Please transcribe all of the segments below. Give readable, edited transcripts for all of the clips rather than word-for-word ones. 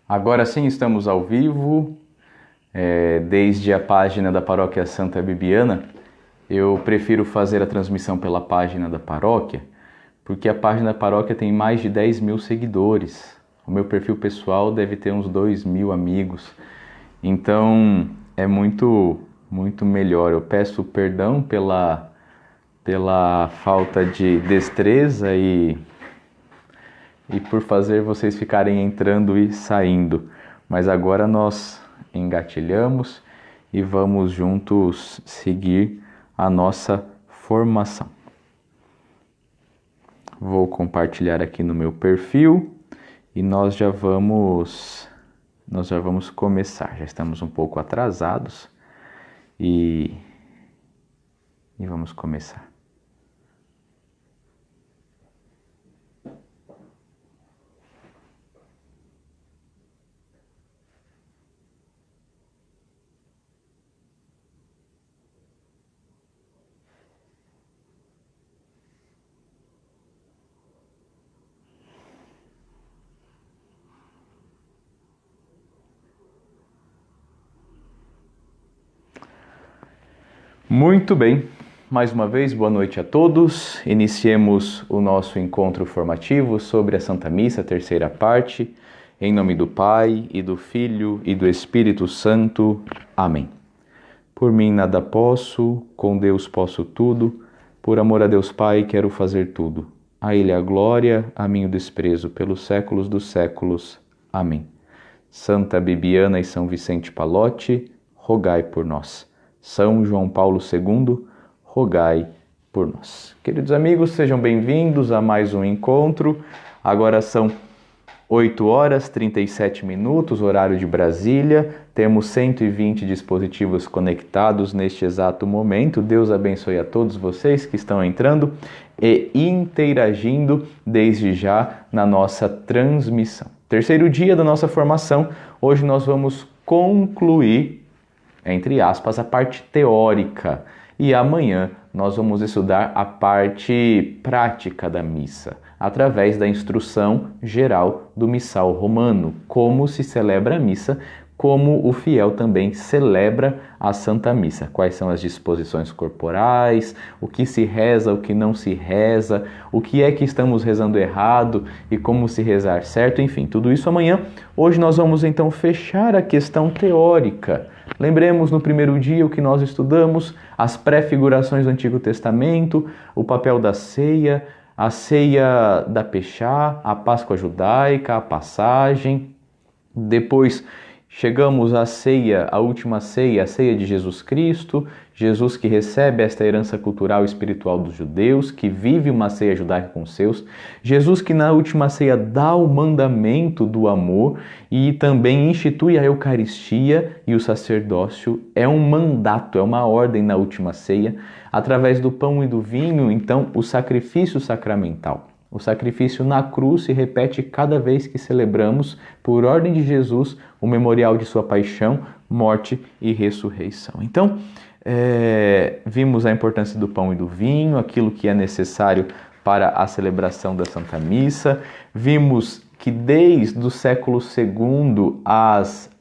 Agora sim estamos ao vivo, desde a página da Paróquia Santa Bibiana. Eu prefiro fazer a transmissão pela página da paróquia, porque a página da paróquia tem mais de 10 mil seguidores. O meu perfil pessoal deve ter uns 2 mil amigos. Então é muito melhor. Eu peço perdão pela falta de destreza e por fazer vocês ficarem entrando e saindo. Mas agora nós engatilhamos e vamos juntos seguir a nossa formação. Vou compartilhar aqui no meu perfil e nós já vamos começar. Já estamos um pouco atrasados e vamos começar. Muito bem, mais uma vez, boa noite a todos. Iniciemos o nosso encontro formativo sobre a Santa Missa, terceira parte, em nome do Pai, e do Filho, e do Espírito Santo. Amém. Por mim nada posso, com Deus posso tudo, por amor a Deus Pai quero fazer tudo. A Ele a glória, a mim o desprezo, pelos séculos dos séculos. Amém. Santa Bibiana e São Vicente Pallotti, rogai por nós. São João Paulo II, rogai por nós. Queridos amigos, sejam bem-vindos a mais um encontro. Agora são 8h37, horário de Brasília. Temos 120 dispositivos conectados neste exato momento. Deus abençoe a todos vocês que estão entrando e interagindo desde já na nossa transmissão. Terceiro dia da nossa formação. Hoje nós vamos concluir, entre aspas, a parte teórica. E amanhã nós vamos estudar a parte prática da missa, através da instrução geral do missal romano, como se celebra a missa, como o fiel também celebra a Santa Missa, quais são as disposições corporais, o que se reza, o que não se reza, o que é que estamos rezando errado e como se rezar certo, enfim, tudo isso amanhã. Hoje nós vamos então fechar a questão teórica. Lembremos no primeiro dia o que nós estudamos, as pré-figurações do Antigo Testamento, o papel da ceia, a ceia da Peshá, a Páscoa judaica, a passagem. Depois chegamos à ceia, a última ceia, a ceia de Jesus Cristo, Jesus que recebe esta herança cultural e espiritual dos judeus, que vive uma ceia judaica com os seus, Jesus que na última ceia dá o mandamento do amor e também institui a Eucaristia e o sacerdócio. É um mandato, é uma ordem na última ceia, através do pão e do vinho, então o sacrifício sacramental. O sacrifício na cruz se repete cada vez que celebramos, por ordem de Jesus, o memorial de sua paixão, morte e ressurreição. Então, vimos a importância do pão e do vinho, aquilo que é necessário para a celebração da Santa Missa. Vimos que desde o século II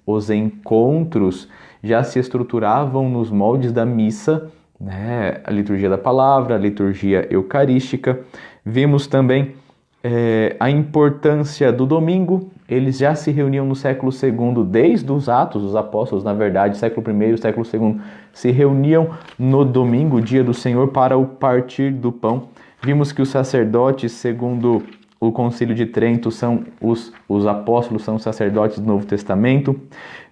os encontros já se estruturavam nos moldes da missa, né? A liturgia da palavra, a liturgia eucarística. Vimos também a importância do domingo. Eles já se reuniam no século II, desde os Atos, os apóstolos, na verdade, século I, século II, se reuniam no domingo, dia do Senhor, para o partir do pão. Vimos que os sacerdotes, segundo o Concílio de Trento, são os apóstolos, são os sacerdotes do Novo Testamento.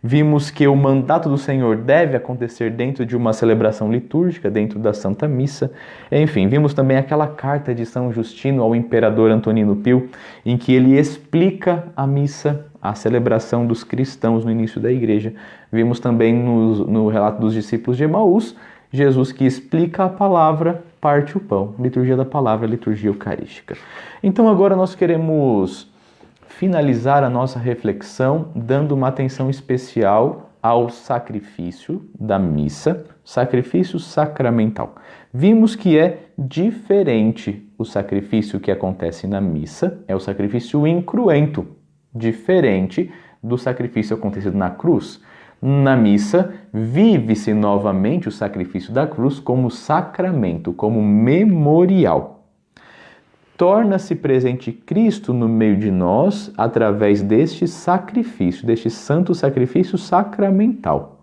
Vimos que o mandato do Senhor deve acontecer dentro de uma celebração litúrgica, dentro da Santa Missa. Enfim, vimos também aquela carta de São Justino ao imperador Antonino Pio, em que ele explica a missa, a celebração dos cristãos no início da igreja. Vimos também no relato dos discípulos de Emaús, Jesus que explica a palavra, parte o pão, liturgia da palavra, liturgia eucarística. Então agora nós queremos finalizar a nossa reflexão dando uma atenção especial ao sacrifício da missa, sacrifício sacramental. Vimos que é diferente o sacrifício que acontece na missa, é o sacrifício incruento, diferente do sacrifício acontecido na cruz. Na missa, vive-se novamente o sacrifício da cruz como sacramento, como memorial. Torna-se presente Cristo no meio de nós através deste sacrifício, deste santo sacrifício sacramental.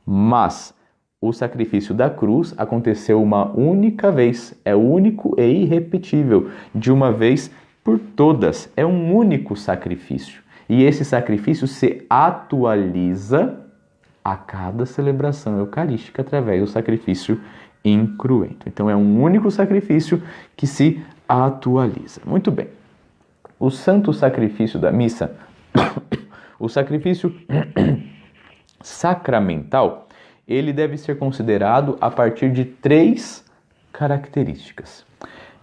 Mas o sacrifício da cruz aconteceu uma única vez, é único e irrepetível, de uma vez por todas, é um único sacrifício. E esse sacrifício se atualiza a cada celebração eucarística através do sacrifício incruento. Então é um único sacrifício que se atualiza. Muito bem. O santo sacrifício da missa, o sacrifício sacramental, ele deve ser considerado a partir de 3 características.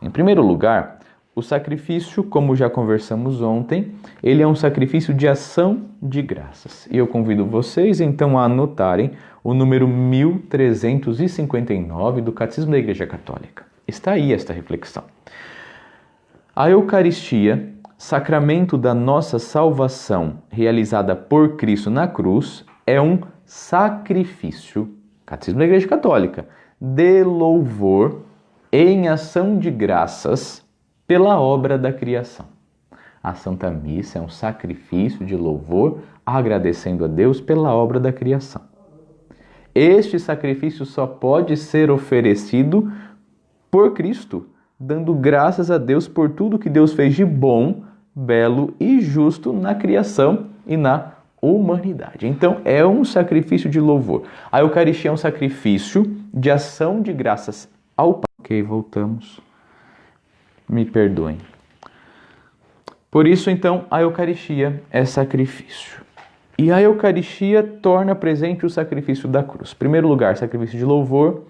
Em primeiro lugar, o sacrifício, como já conversamos ontem, ele é um sacrifício de ação de graças. E eu convido vocês, então, a anotarem o número 1359 do Catecismo da Igreja Católica. Está aí esta reflexão. A Eucaristia, sacramento da nossa salvação, realizada por Cristo na cruz, é um sacrifício, Catecismo da Igreja Católica, de louvor em ação de graças pela obra da criação. A Santa Missa é um sacrifício de louvor, agradecendo a Deus pela obra da criação. Este sacrifício só pode ser oferecido por Cristo, dando graças a Deus por tudo que Deus fez de bom, belo e justo na criação e na humanidade. Então, é um sacrifício de louvor. A Eucaristia é um sacrifício de ação de graças ao Pai. Ok, voltamos. Me perdoem. Por isso, então, a Eucaristia é sacrifício. E a Eucaristia torna presente o sacrifício da cruz. Em primeiro lugar, sacrifício de louvor.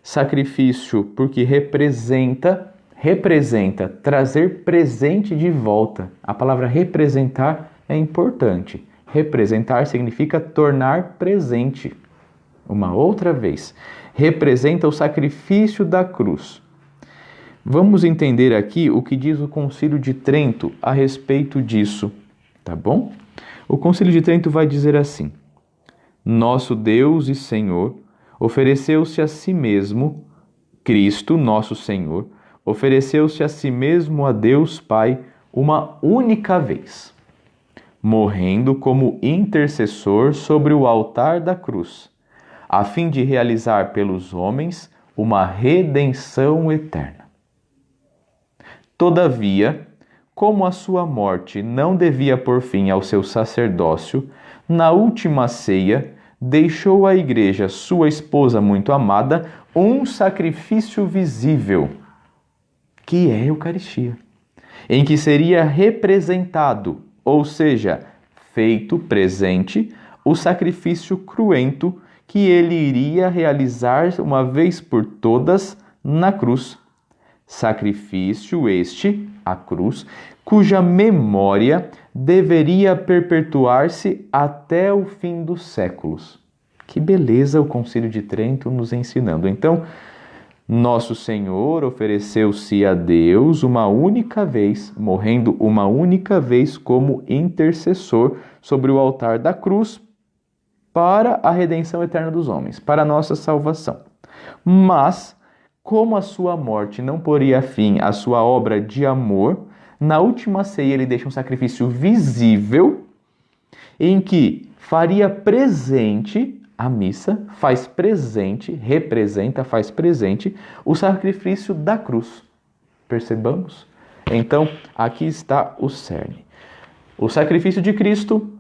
Sacrifício porque representa trazer presente de volta. A palavra representar é importante. Representar significa tornar presente. Uma outra vez. Representa o sacrifício da cruz. Vamos entender aqui o que diz o Concílio de Trento a respeito disso, tá bom? O Concílio de Trento vai dizer assim: Nosso Deus e Senhor ofereceu-se a si mesmo, Cristo, nosso Senhor, ofereceu-se a si mesmo a Deus Pai uma única vez, morrendo como intercessor sobre o altar da cruz, a fim de realizar pelos homens uma redenção eterna. Todavia, como a sua morte não devia pôr fim ao seu sacerdócio, na última ceia deixou à Igreja, sua esposa muito amada, um sacrifício visível, que é a Eucaristia, em que seria representado, ou seja, feito presente, o sacrifício cruento que ele iria realizar uma vez por todas na cruz. Sacrifício este, a cruz, cuja memória deveria perpetuar-se até o fim dos séculos. Que beleza o Concílio de Trento nos ensinando. Então, nosso Senhor ofereceu-se a Deus uma única vez, morrendo uma única vez como intercessor sobre o altar da cruz para a redenção eterna dos homens, para a nossa salvação. Mas, como a sua morte não poria fim à sua obra de amor, na última ceia ele deixa um sacrifício visível em que faria presente a missa, faz presente, representa, faz presente o sacrifício da cruz. Percebamos? Então, aqui está o cerne. O sacrifício de Cristo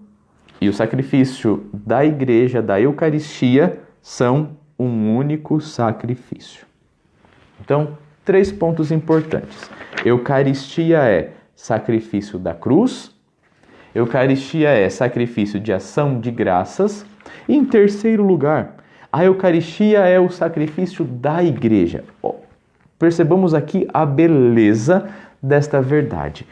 e o sacrifício da Igreja, da Eucaristia, são um único sacrifício. Então, 3 pontos importantes. Eucaristia é sacrifício da cruz. Eucaristia é sacrifício de ação de graças. E, em terceiro lugar, a Eucaristia é o sacrifício da Igreja. Percebamos aqui a beleza desta verdade.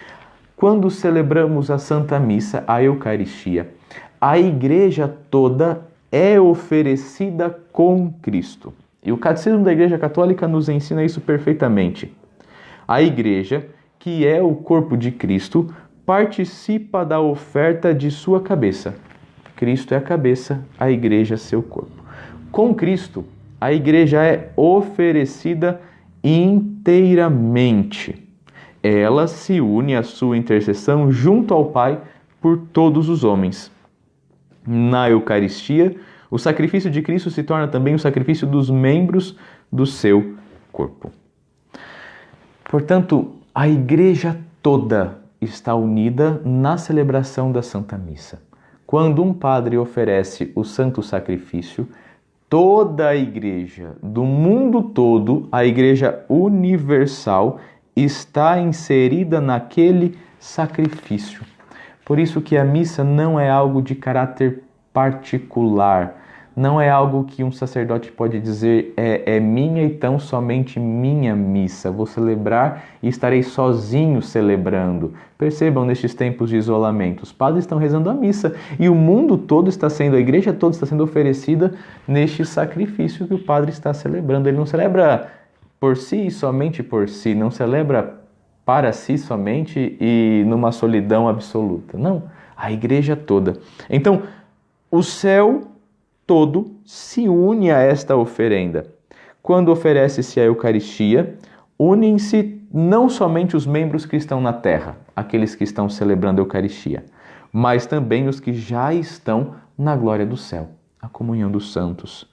Quando celebramos a Santa Missa, a Eucaristia, a Igreja toda é oferecida com Cristo. E o Catecismo da Igreja Católica nos ensina isso perfeitamente. A Igreja, que é o corpo de Cristo, participa da oferta de sua cabeça. Cristo é a cabeça, a igreja seu corpo. Com Cristo, a igreja é oferecida inteiramente. Ela se une à sua intercessão junto ao Pai por todos os homens. Na Eucaristia, o sacrifício de Cristo se torna também o sacrifício dos membros do seu corpo. Portanto, a igreja toda está unida na celebração da Santa Missa. Quando um padre oferece o santo sacrifício, toda a igreja do mundo todo, a igreja universal, está inserida naquele sacrifício. Por isso que a missa não é algo de caráter particular, não é algo que um sacerdote pode dizer é minha e tão somente minha missa. Vou celebrar e estarei sozinho celebrando. Percebam, nestes tempos de isolamento, os padres estão rezando a missa e o mundo todo está sendo, a igreja toda está sendo oferecida neste sacrifício que o padre está celebrando. Ele não celebra por si e somente por si, não celebra para si somente e numa solidão absoluta. Não, a igreja toda. Então, o céu todo se une a esta oferenda. Quando oferece-se a Eucaristia, unem-se não somente os membros que estão na terra, aqueles que estão celebrando a Eucaristia, mas também os que já estão na glória do céu, a comunhão dos santos,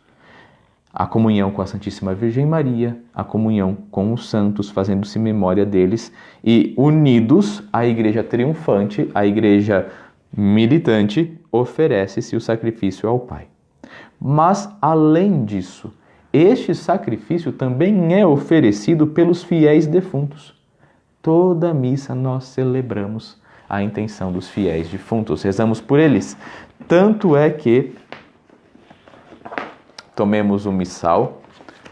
a comunhão com a Santíssima Virgem Maria, a comunhão com os santos, fazendo-se memória deles e unidos, a igreja triunfante, a igreja militante, oferece-se o sacrifício ao Pai. Mas, além disso, este sacrifício também é oferecido pelos fiéis defuntos. Toda missa nós celebramos a intenção dos fiéis defuntos, rezamos por eles. Tanto é que tomemos o missal,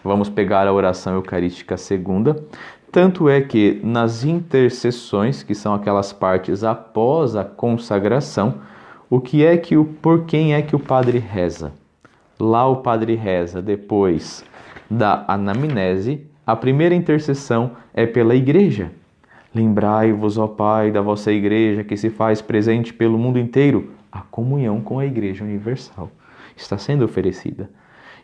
vamos pegar a oração eucarística segunda. Tanto é que nas intercessões, que são aquelas partes após a consagração, por quem é que o padre reza? Lá o padre reza depois da anamnese. A primeira intercessão é pela igreja. Lembrai-vos, ó Pai, da vossa igreja que se faz presente pelo mundo inteiro. A comunhão com a igreja universal está sendo oferecida.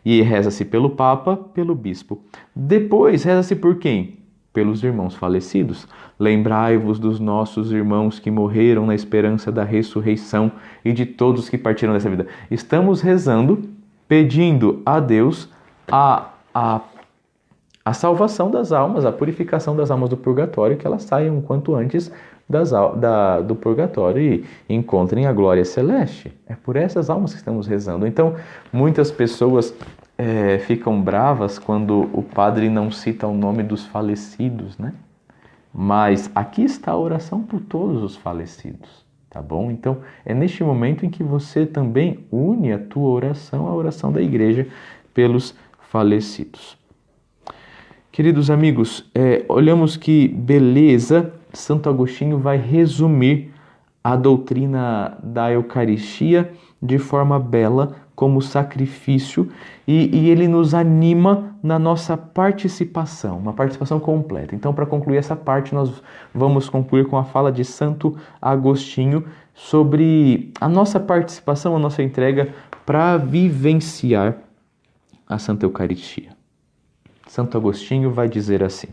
E reza-se pelo Papa, pelo Bispo. Depois reza-se por quem? Pelos irmãos falecidos. Lembrai-vos dos nossos irmãos que morreram na esperança da ressurreição e de todos que partiram dessa vida. Estamos rezando, pedindo a Deus a salvação das almas, a purificação das almas do purgatório, que elas saiam o quanto antes do purgatório e encontrem a glória celeste. É por essas almas que estamos rezando. Então, muitas pessoas ficam bravas quando o padre não cita o nome dos falecidos, né? Mas aqui está a oração por todos os falecidos. Tá bom? Então, é neste momento em que você também une a tua oração à oração da igreja pelos falecidos. Queridos amigos, olhamos que beleza, Santo Agostinho vai resumir a doutrina da Eucaristia de forma bela, como sacrifício, e ele nos anima na nossa participação, uma participação completa. Então, para concluir essa parte, nós vamos concluir com a fala de Santo Agostinho sobre a nossa participação, a nossa entrega para vivenciar a Santa Eucaristia. Santo Agostinho vai dizer assim: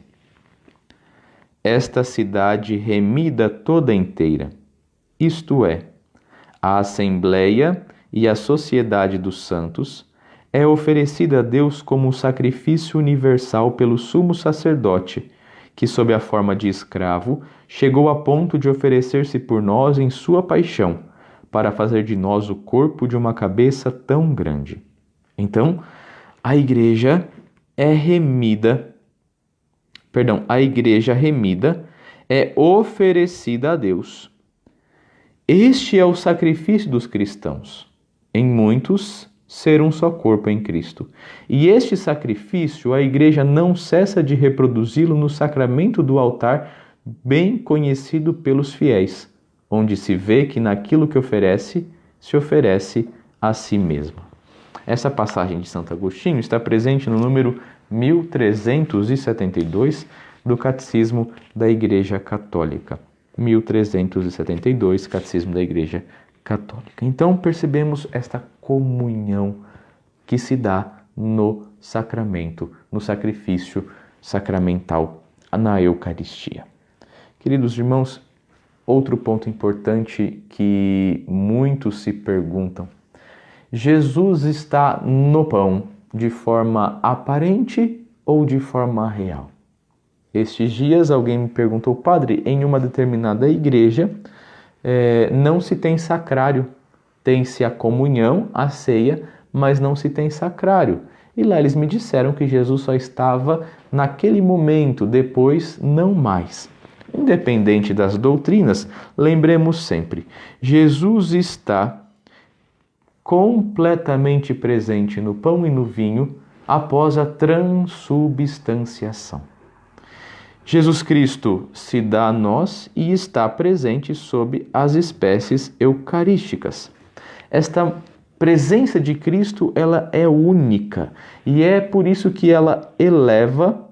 esta cidade remida toda inteira, isto é, a Assembleia e a Sociedade dos Santos, é oferecida a Deus como sacrifício universal pelo sumo sacerdote, que, sob a forma de escravo, chegou a ponto de oferecer-se por nós em sua paixão, para fazer de nós o corpo de uma cabeça tão grande. Então, a igreja remida é oferecida a Deus. Este é o sacrifício dos cristãos. Em muitos, ser um só corpo em Cristo. E este sacrifício, a igreja não cessa de reproduzi-lo no sacramento do altar, bem conhecido pelos fiéis, onde se vê que naquilo que oferece, se oferece a si mesma. Essa passagem de Santo Agostinho está presente no número 1372 do Catecismo da Igreja Católica. 1372, Catecismo da Igreja Católica. Então percebemos esta comunhão que se dá no sacramento, no sacrifício sacramental, na Eucaristia. Queridos irmãos, outro ponto importante que muitos se perguntam: Jesus está no pão de forma aparente ou de forma real? Estes dias alguém me perguntou: padre, em uma determinada igreja não se tem sacrário, tem-se a comunhão, a ceia, mas não se tem sacrário. E lá eles me disseram que Jesus só estava naquele momento, depois não mais. Independente das doutrinas, lembremos sempre, Jesus está completamente presente no pão e no vinho após a transubstanciação. Jesus Cristo se dá a nós e está presente sob as espécies eucarísticas. Esta presença de Cristo, ela é única e é por isso que ela eleva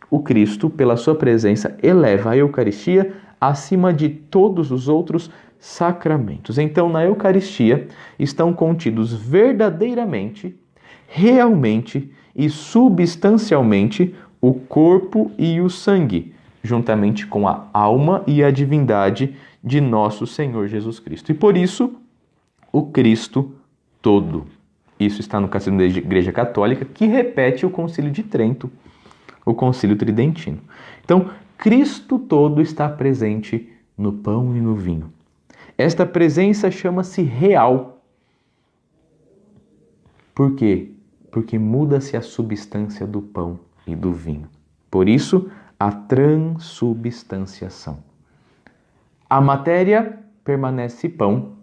o Cristo, pela sua presença, eleva a Eucaristia acima de todos os outros sacramentos. Então, na Eucaristia estão contidos verdadeiramente, realmente e substancialmente o corpo e o sangue, juntamente com a alma e a divindade de nosso Senhor Jesus Cristo. E por isso, o Cristo todo. Isso está no Catecismo da Igreja Católica, que repete o Concílio de Trento, o Concílio Tridentino. Então, Cristo todo está presente no pão e no vinho. Esta presença chama-se real. Por quê? Porque muda-se a substância do pão e do vinho. Por isso, a transubstanciação. A matéria permanece pão,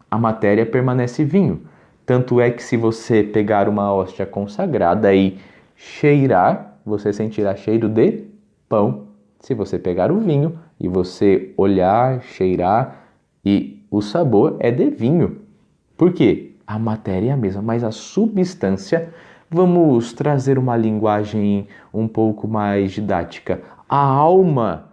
a matéria permanece vinho. Tanto é que se você pegar uma hóstia consagrada e cheirar, você sentirá cheiro de pão. Se você pegar o vinho e você olhar, cheirar, e o sabor é de vinho. Por quê? A matéria é a mesma, mas a substância, vamos trazer uma linguagem um pouco mais didática. A alma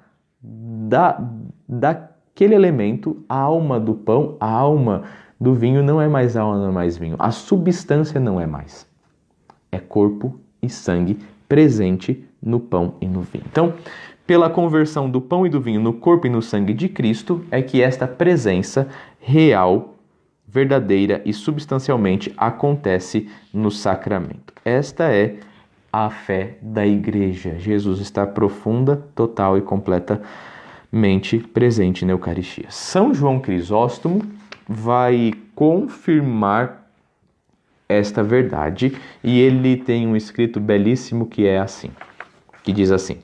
daquele elemento, a alma do pão, a alma do vinho não é mais alma, não é mais vinho. A substância não é mais. É corpo e sangue presente no pão e no vinho. Então, pela conversão do pão e do vinho no corpo e no sangue de Cristo, é que esta presença real, verdadeira e substancialmente acontece no sacramento. Esta é a fé da Igreja. Jesus está profunda, total e completamente presente na Eucaristia. São João Crisóstomo vai confirmar esta verdade e ele tem um escrito belíssimo que é assim, que diz assim: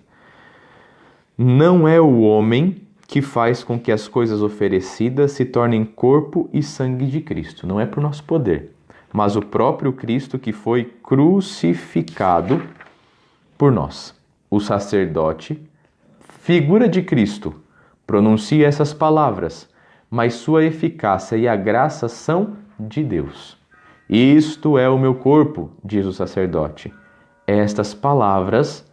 não é o homem que faz com que as coisas oferecidas se tornem corpo e sangue de Cristo. Não é por nosso poder, mas o próprio Cristo que foi crucificado por nós. O sacerdote, figura de Cristo, pronuncia essas palavras, mas sua eficácia e a graça são de Deus. Isto é o meu corpo, diz o sacerdote. Estas palavras,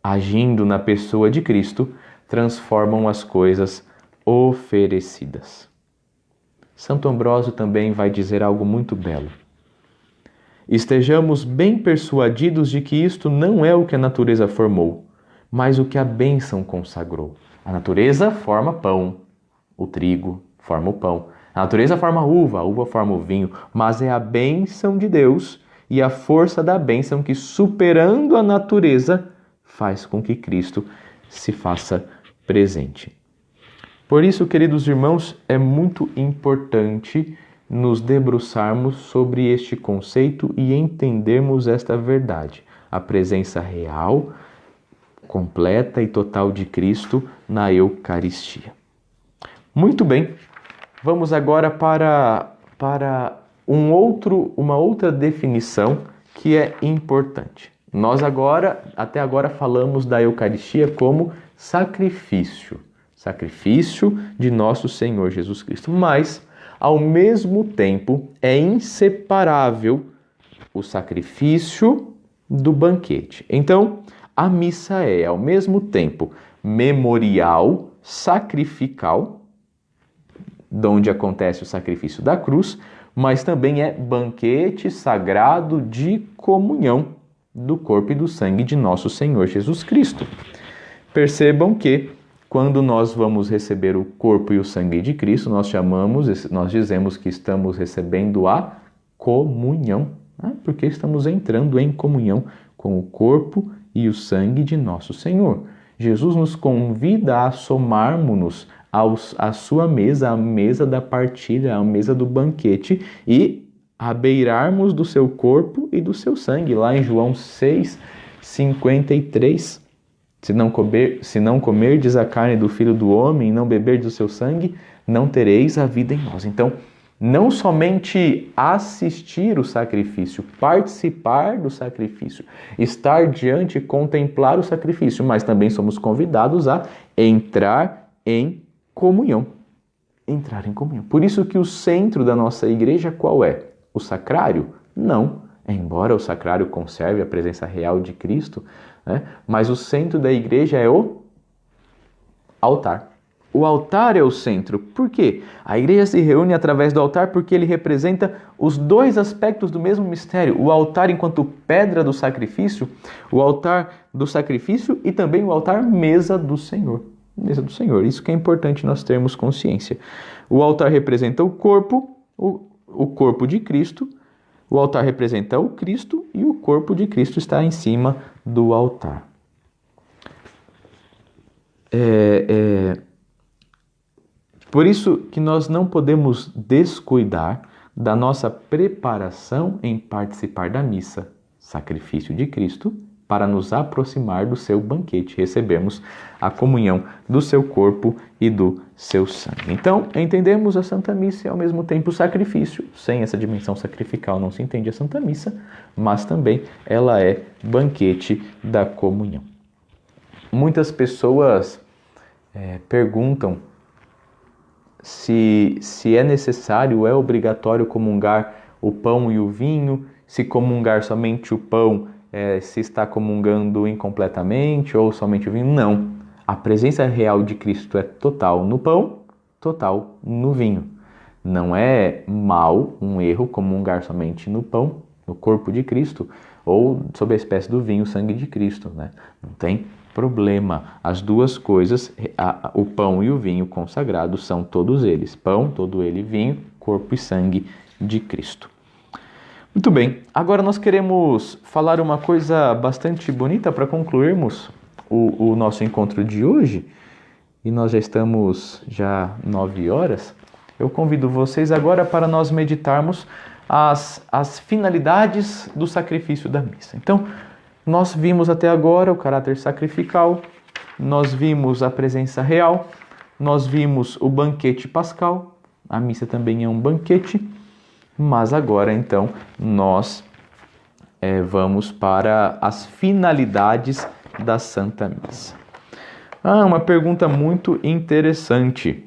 agindo na pessoa de Cristo, transformam as coisas oferecidas. Santo Ambrósio também vai dizer algo muito belo. Estejamos bem persuadidos de que isto não é o que a natureza formou, mas o que a bênção consagrou. A natureza forma pão, o trigo forma o pão. A natureza forma a uva forma o vinho, mas é a bênção de Deus e a força da bênção que, superando a natureza, faz com que Cristo se faça presente. Por isso, queridos irmãos, é muito importante nos debruçarmos sobre este conceito e entendermos esta verdade, a presença real, completa e total de Cristo na Eucaristia. Muito bem, vamos agora para uma outra definição que é importante. Nós até agora falamos da Eucaristia como sacrifício de nosso Senhor Jesus Cristo, mas ao mesmo tempo é inseparável o sacrifício do banquete. Então, A missa é, ao mesmo tempo, memorial, sacrificial, onde acontece o sacrifício da cruz, mas também é banquete sagrado de comunhão do corpo e do sangue de nosso Senhor Jesus Cristo. Percebam que quando nós vamos receber o corpo e o sangue de Cristo, nós dizemos que estamos recebendo a comunhão, né? Porque estamos entrando em comunhão com o corpo e o sangue de nosso Senhor. Jesus nos convida a somarmos-nos à sua mesa, à mesa da partilha, à mesa do banquete e a beirarmos do seu corpo e do seu sangue, lá em João 6:53. Se não comerdes a carne do Filho do Homem e não beberdes o seu sangue, não tereis a vida em nós. Então, não somente assistir o sacrifício, participar do sacrifício, estar diante e contemplar o sacrifício, mas também somos convidados a entrar em comunhão. Entrar em comunhão. Por isso que o centro da nossa igreja qual é? O sacrário? Não. Embora o sacrário conserve a presença real de Cristo, né? Mas o centro da igreja é o altar. O altar é o centro. Por quê? A igreja se reúne através do altar porque ele representa os dois aspectos do mesmo mistério. O altar enquanto pedra do sacrifício, o altar do sacrifício e também o altar mesa do Senhor. Mesa do Senhor. Isso que é importante nós termos consciência. O altar representa o corpo de Cristo. O altar representa o Cristo e o corpo de Cristo está em cima do altar. Por isso que nós não podemos descuidar da nossa preparação em participar da missa, sacrifício de Cristo, para nos aproximar do seu banquete, recebermos a comunhão do seu corpo e do seu sangue. Então, entendemos a Santa Missa e ao mesmo tempo o sacrifício. Sem essa dimensão sacrificial não se entende a Santa Missa, mas também ela é banquete da comunhão. Muitas pessoas perguntam se é necessário, é obrigatório comungar o pão e o vinho, se comungar somente o pão, se está comungando incompletamente ou somente o vinho. Não. A presença real de Cristo é total no pão, total no vinho. Não é mal, um erro, comungar somente no pão, no corpo de Cristo, ou sob a espécie do vinho, o sangue de Cristo, né? Não tem problema. As duas coisas, o pão e o vinho consagrados, são todos eles. Pão, todo ele, vinho, corpo e sangue de Cristo. Muito bem, agora nós queremos falar uma coisa bastante bonita para concluirmos o nosso encontro de hoje. E nós já estamos 9 horas. Eu convido vocês agora para nós meditarmos as finalidades do sacrifício da missa. Então, nós vimos até agora o caráter sacrificial, nós vimos a presença real, nós vimos o banquete pascal, a missa também é um banquete, mas agora então nós vamos para as finalidades da Santa Missa. Uma pergunta muito interessante.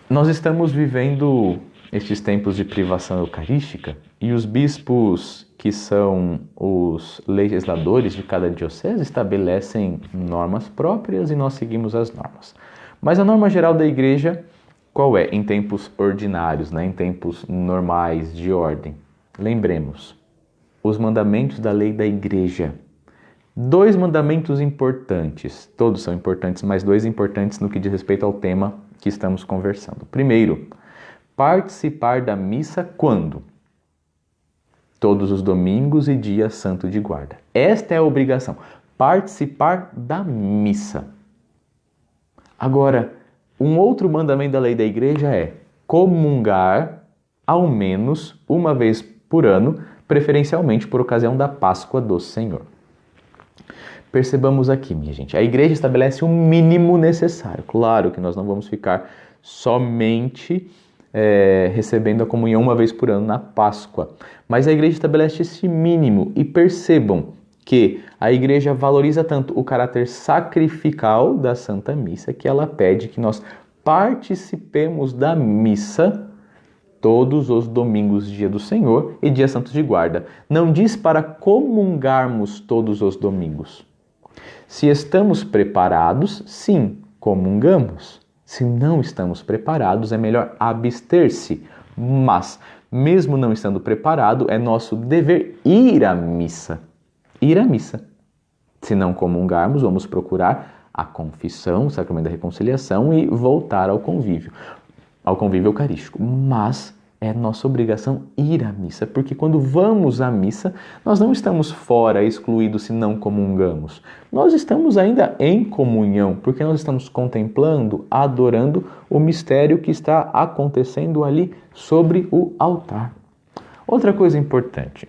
Nós estamos vivendo estes tempos de privação eucarística e os bispos, que são os legisladores de cada diocese, estabelecem normas próprias e nós seguimos as normas. Mas a norma geral da igreja, qual é? Em tempos ordinários, né? Em tempos normais de ordem. Lembremos, os mandamentos da lei da igreja. 2 mandamentos importantes, todos são importantes, mas 2 importantes no que diz respeito ao tema que estamos conversando. Primeiro, participar da missa quando? Todos os domingos e dia santo de guarda. Esta é a obrigação, participar da missa. Agora, um outro mandamento da lei da igreja é comungar ao menos uma vez por ano, preferencialmente por ocasião da Páscoa do Senhor. Percebamos aqui, minha gente, a igreja estabelece o mínimo necessário. Claro que nós não vamos ficar somente recebendo a comunhão uma vez por ano na Páscoa, mas a igreja estabelece esse mínimo e percebam que a igreja valoriza tanto o caráter sacrificial da Santa Missa que ela pede que nós participemos da missa todos os domingos, dia do Senhor e dia santos de guarda. Não diz para comungarmos todos os domingos. Se estamos preparados, sim, comungamos. Se não estamos preparados, é melhor abster-se. Mas, mesmo não estando preparado, é nosso dever ir à missa. Ir à missa. Se não comungarmos, vamos procurar a confissão, o sacramento da reconciliação e voltar ao convívio eucarístico. Mas é nossa obrigação ir à missa, porque quando vamos à missa, nós não estamos fora, excluídos se não comungamos. Nós estamos ainda em comunhão, porque nós estamos contemplando, adorando o mistério que está acontecendo ali sobre o altar. Outra coisa importante.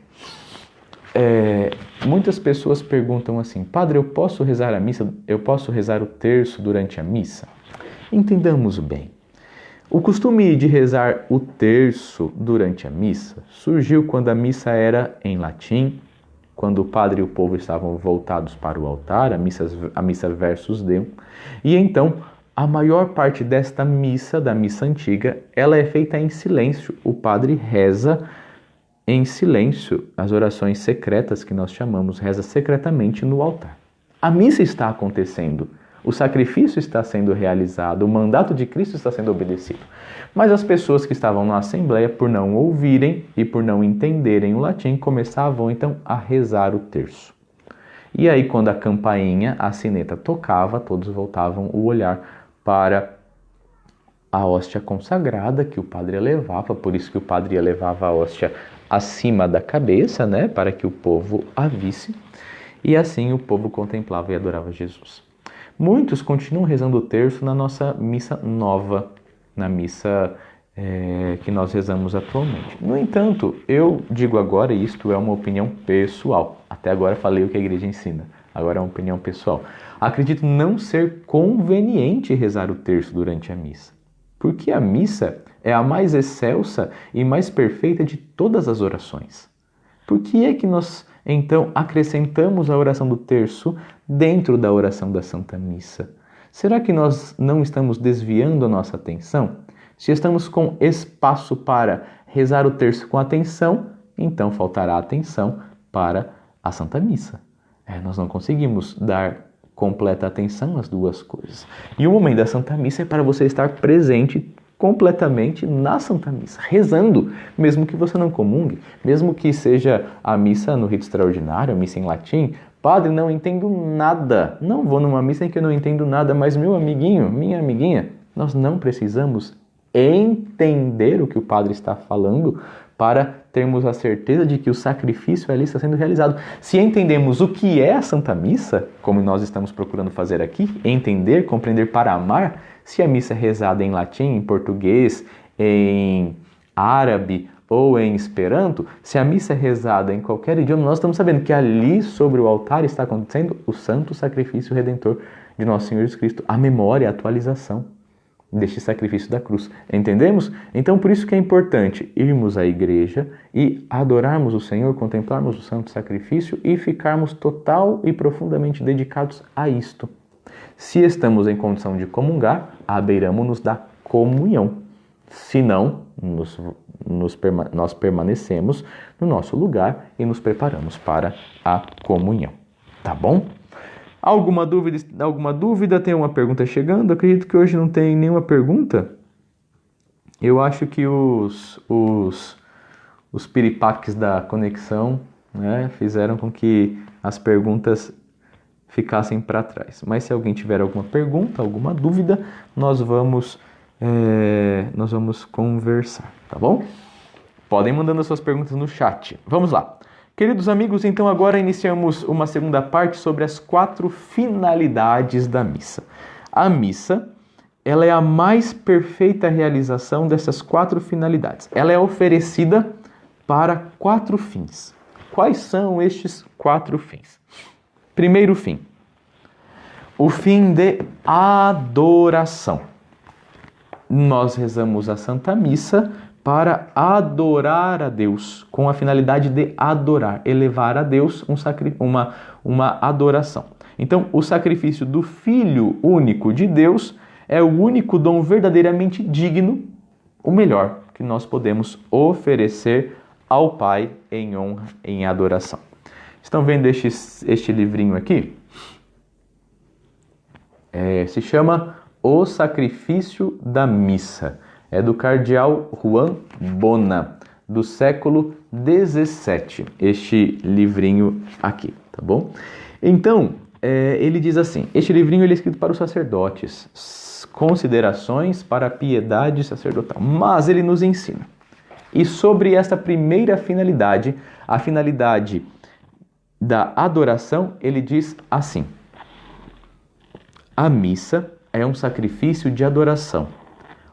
Muitas pessoas perguntam assim: Padre, eu posso rezar a missa? Eu posso rezar o terço durante a missa? Entendamos bem. O costume de rezar o terço durante a missa surgiu quando a missa era em latim, quando o padre e o povo estavam voltados para o altar, a missa versus Deum, e então a maior parte desta missa, da missa antiga, ela é feita em silêncio. O padre reza em silêncio as orações secretas que nós chamamos, reza secretamente no altar. A missa está acontecendo. O sacrifício está sendo realizado, o mandato de Cristo está sendo obedecido. Mas as pessoas que estavam na Assembleia, por não ouvirem e por não entenderem o latim, começavam então a rezar o terço. E aí, quando a campainha, a sineta tocava, todos voltavam o olhar para a hóstia consagrada que o padre elevava, por isso que o padre elevava a hóstia acima da cabeça, né, para que o povo a visse. E assim o povo contemplava e adorava Jesus. Muitos continuam rezando o terço na nossa missa nova, na missa que nós rezamos atualmente. No entanto, eu digo agora, e isto é uma opinião pessoal, até agora falei o que a igreja ensina, agora é uma opinião pessoal. Acredito não ser conveniente rezar o terço durante a missa, porque a missa é a mais excelsa e mais perfeita de todas as orações. Por que é que nós, então, acrescentamos a oração do terço dentro da oração da Santa Missa? Será que nós não estamos desviando a nossa atenção? Se estamos com espaço para rezar o terço com atenção, então faltará atenção para a Santa Missa. Nós não conseguimos dar completa atenção às duas coisas. E o momento da Santa Missa é para você estar presente completamente na Santa Missa, rezando, mesmo que você não comungue, mesmo que seja a missa no rito extraordinário, a missa em latim. Padre, não entendo nada, não vou numa missa em que eu não entendo nada, mas meu amiguinho, minha amiguinha, nós não precisamos entender o que o padre está falando para termos a certeza de que o sacrifício ali está sendo realizado. Se entendemos o que é a Santa Missa, como nós estamos procurando fazer aqui, entender, compreender para amar, se a missa é rezada em latim, em português, em árabe ou em esperanto, se a missa é rezada em qualquer idioma, nós estamos sabendo que ali sobre o altar está acontecendo o santo sacrifício redentor de nosso Senhor Jesus Cristo, a memória, a atualização deste sacrifício da cruz. Entendemos? Então, por isso que é importante irmos à igreja e adorarmos o Senhor, contemplarmos o santo sacrifício e ficarmos total e profundamente dedicados a isto. Se estamos em condição de comungar, abeiramos-nos da comunhão. Se não, nós permanecemos no nosso lugar e nos preparamos para a comunhão. Tá bom? Alguma dúvida? Tem uma pergunta chegando? Acredito que hoje não tem nenhuma pergunta. Eu acho que os piripaques da conexão, né, fizeram com que as perguntas ficassem para trás. Mas se alguém tiver alguma pergunta, alguma dúvida, nós vamos conversar, tá bom? Podem mandando as suas perguntas no chat. Vamos lá. Queridos amigos, então agora iniciamos uma segunda parte sobre as 4 finalidades da missa. A missa, ela é a mais perfeita realização dessas 4 finalidades. Ela é oferecida para 4 fins. Quais são estes 4 fins? Primeiro fim, o fim de adoração. Nós rezamos a Santa Missa para adorar a Deus, com a finalidade de adorar, elevar a Deus uma adoração. Então, o sacrifício do Filho único de Deus é o único dom verdadeiramente digno, o melhor, que nós podemos oferecer ao Pai em honra, em adoração. Estão vendo este livrinho aqui? Se chama O Sacrifício da Missa. É do cardeal Juan Bona, do século XVII, este livrinho aqui, tá bom? Então, ele diz assim, este livrinho ele é escrito para os sacerdotes, considerações para a piedade sacerdotal, mas ele nos ensina. E sobre esta primeira finalidade, a finalidade da adoração, ele diz assim: a missa é um sacrifício de adoração,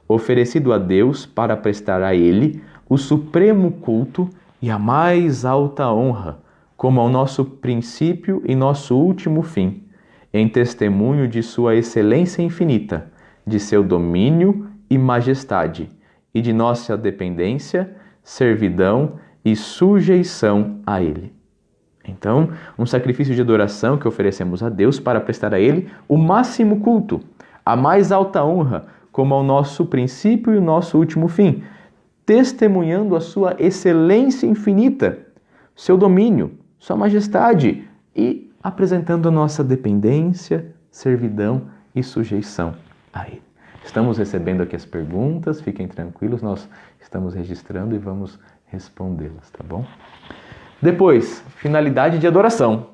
oferecido a Deus para prestar a Ele o supremo culto e a mais alta honra, como ao nosso princípio e nosso último fim, em testemunho de sua excelência infinita, de seu domínio e majestade, e de nossa dependência, servidão e sujeição a Ele. Então, um sacrifício de adoração que oferecemos a Deus para prestar a Ele o máximo culto, a mais alta honra, como ao nosso princípio e o nosso último fim, testemunhando a sua excelência infinita, seu domínio, sua majestade e apresentando a nossa dependência, servidão e sujeição a Ele. Estamos recebendo aqui as perguntas, fiquem tranquilos, nós estamos registrando e vamos respondê-las, tá bom? Depois, finalidade de adoração,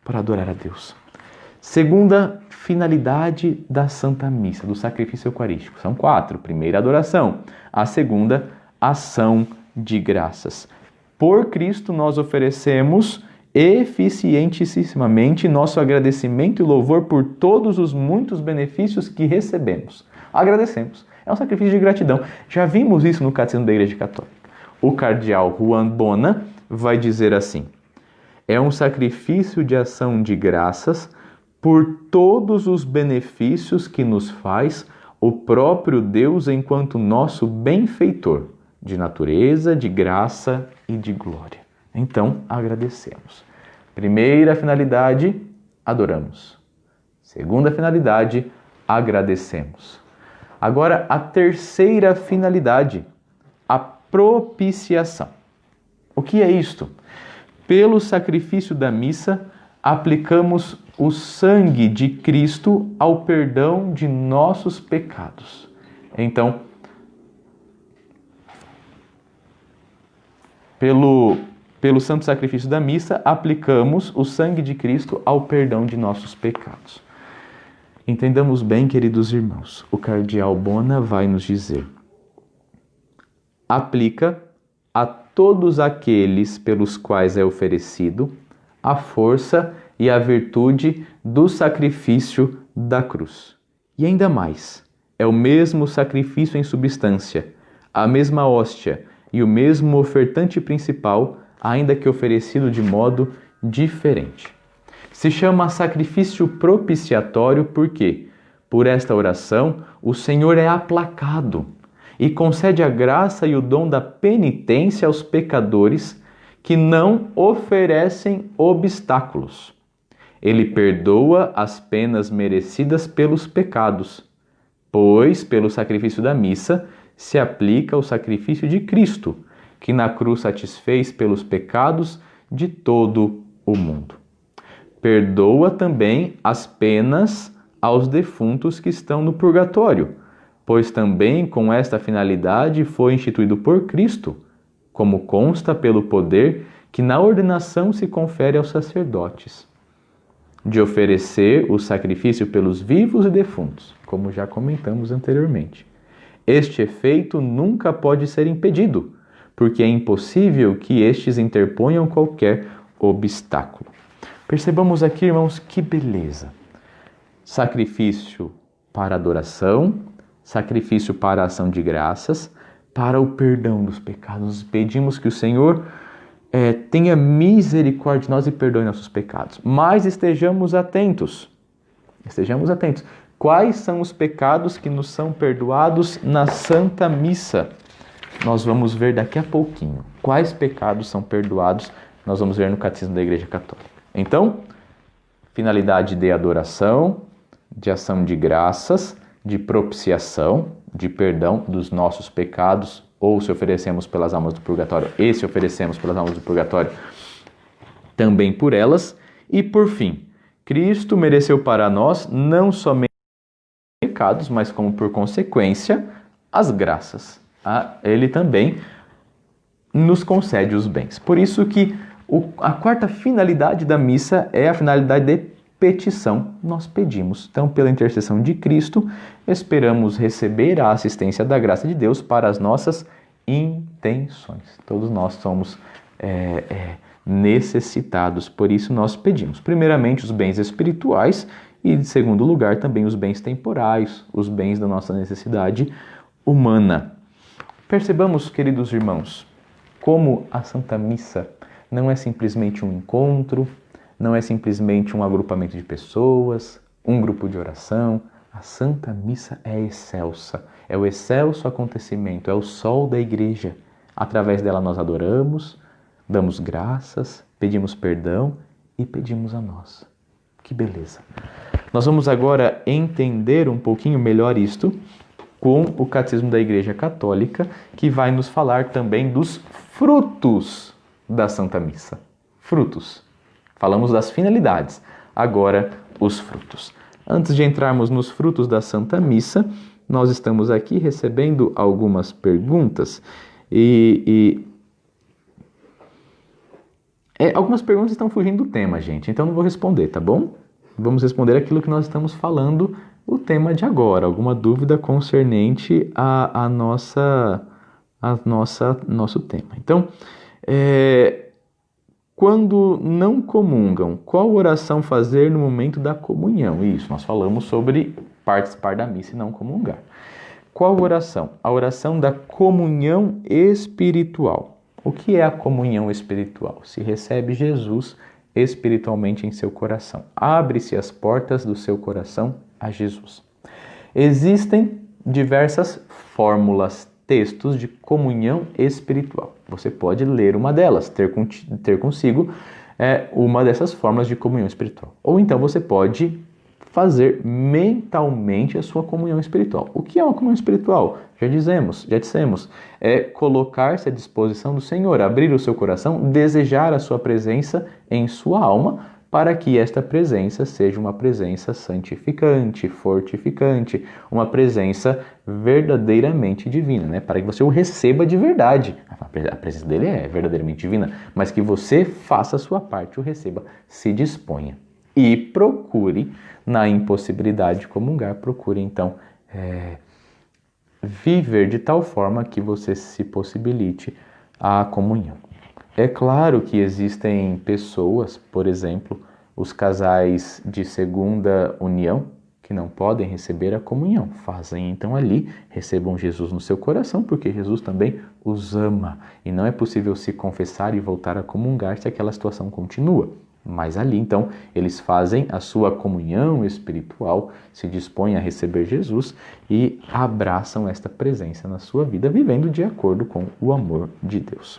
para adorar a Deus. Segunda finalidade da Santa Missa, do sacrifício eucarístico. São 4. Primeira, adoração. A segunda, ação de graças. Por Cristo nós oferecemos eficientissimamente nosso agradecimento e louvor por todos os muitos benefícios que recebemos. Agradecemos. É um sacrifício de gratidão. Já vimos isso no Catecismo da Igreja Católica. O cardeal Juan Bona vai dizer assim: é um sacrifício de ação de graças por todos os benefícios que nos faz o próprio Deus enquanto nosso benfeitor, de natureza, de graça e de glória. Então, agradecemos. Primeira finalidade, adoramos. Segunda finalidade, agradecemos. Agora, a terceira finalidade, a propiciação. O que é isto? Pelo sacrifício da missa, aplicamos o sangue de Cristo ao perdão de nossos pecados. Então, pelo santo sacrifício da missa, aplicamos o sangue de Cristo ao perdão de nossos pecados. Entendamos bem, queridos irmãos, o cardeal Bona vai nos dizer: aplica a todos aqueles pelos quais é oferecido a força e a virtude do sacrifício da cruz. E ainda mais, é o mesmo sacrifício em substância, a mesma hóstia e o mesmo ofertante principal, ainda que oferecido de modo diferente. Se chama sacrifício propiciatório porque, por esta oração, o Senhor é aplacado e concede a graça e o dom da penitência aos pecadores que não oferecem obstáculos. Ele perdoa as penas merecidas pelos pecados, pois, pelo sacrifício da missa, se aplica o sacrifício de Cristo, que na cruz satisfez pelos pecados de todo o mundo. Perdoa também as penas aos defuntos que estão no purgatório, pois também com esta finalidade foi instituído por Cristo, como consta pelo poder que na ordenação se confere aos sacerdotes, de oferecer o sacrifício pelos vivos e defuntos, como já comentamos anteriormente. Este efeito nunca pode ser impedido, porque é impossível que estes interponham qualquer obstáculo. Percebamos aqui, irmãos, que beleza! Sacrifício para adoração, sacrifício para a ação de graças, para o perdão dos pecados. Pedimos que o Senhor tenha misericórdia de nós e perdoe nossos pecados. Mas estejamos atentos. Quais são os pecados que nos são perdoados na Santa Missa? Nós vamos ver daqui a pouquinho. Quais pecados são perdoados? Nós vamos ver no Catecismo da Igreja Católica. Então, finalidade de adoração, de ação de graças, de propiciação, de perdão dos nossos pecados ou se oferecemos pelas almas do purgatório, e se oferecemos pelas almas do purgatório, também por elas. E por fim, Cristo mereceu para nós não somente os pecados, mas como por consequência, as graças. Ele também nos concede os bens. Por isso que a quarta finalidade da missa é a finalidade de petição. Nós pedimos. Então, pela intercessão de Cristo, esperamos receber a assistência da graça de Deus para as nossas intenções. Todos nós somos necessitados, por isso nós pedimos. Primeiramente, os bens espirituais e, em segundo lugar, também os bens temporais, os bens da nossa necessidade humana. Percebamos, queridos irmãos, como a Santa Missa não é simplesmente um encontro, não é simplesmente um agrupamento de pessoas, um grupo de oração. A Santa Missa é excelsa, é o excelso acontecimento, é o sol da Igreja. Através dela nós adoramos, damos graças, pedimos perdão e pedimos a nós. Que beleza! Nós vamos agora entender um pouquinho melhor isto com o Catecismo da Igreja Católica, que vai nos falar também dos frutos da Santa Missa. Frutos. Falamos das finalidades, agora os frutos. Antes de entrarmos nos frutos da Santa Missa, nós estamos aqui recebendo algumas perguntas algumas perguntas estão fugindo do tema, gente, então não vou responder, tá bom? Vamos responder aquilo que nós estamos falando, o tema de agora, alguma dúvida concernente a nosso tema. Então, quando não comungam, qual oração fazer no momento da comunhão? Isso, nós falamos sobre participar da missa e não comungar. Qual oração? A oração da comunhão espiritual. O que é a comunhão espiritual? Se recebe Jesus espiritualmente em seu coração. Abre-se as portas do seu coração a Jesus. Existem diversas fórmulas, textos de comunhão espiritual. Você pode ler uma delas, ter consigo uma dessas fórmulas de comunhão espiritual. Ou então você pode fazer mentalmente a sua comunhão espiritual. O que é uma comunhão espiritual? Já dissemos, é colocar-se à disposição do Senhor, abrir o seu coração, desejar a sua presença em sua alma, para que esta presença seja uma presença santificante, fortificante, uma presença verdadeiramente divina, né? Para que você o receba de verdade. A presença dele é verdadeiramente divina, mas que você faça a sua parte, o receba, se disponha. E procure, na impossibilidade de comungar, procure então viver de tal forma que você se possibilite a comunhão. É claro que existem pessoas, por exemplo, os casais de segunda união, que não podem receber a comunhão. Fazem então ali, recebam Jesus no seu coração, porque Jesus também os ama. E não é possível se confessar e voltar a comungar se aquela situação continua. Mas ali, então, eles fazem a sua comunhão espiritual, se dispõem a receber Jesus e abraçam esta presença na sua vida, vivendo de acordo com o amor de Deus.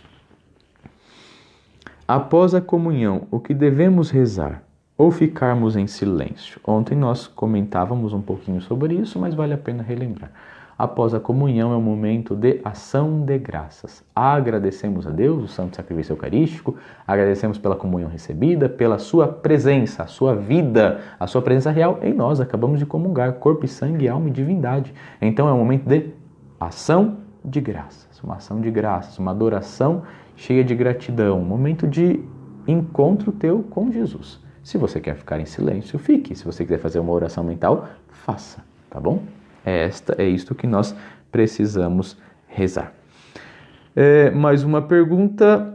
Após a comunhão, o que devemos rezar ou ficarmos em silêncio? Ontem nós comentávamos um pouquinho sobre isso, mas vale a pena relembrar. Após a comunhão é um momento de ação de graças. Agradecemos a Deus, o Santo Sacrifício Eucarístico, agradecemos pela comunhão recebida, pela sua presença, a sua vida, a sua presença real em nós. Acabamos de comungar, corpo e sangue, alma e divindade. Então é um momento de ação de graças, uma ação de graças, uma adoração cheia de gratidão, um momento de encontro teu com Jesus. Se você quer ficar em silêncio, fique. Se você quiser fazer uma oração mental, faça, tá bom? É isto que nós precisamos rezar. Mais uma pergunta: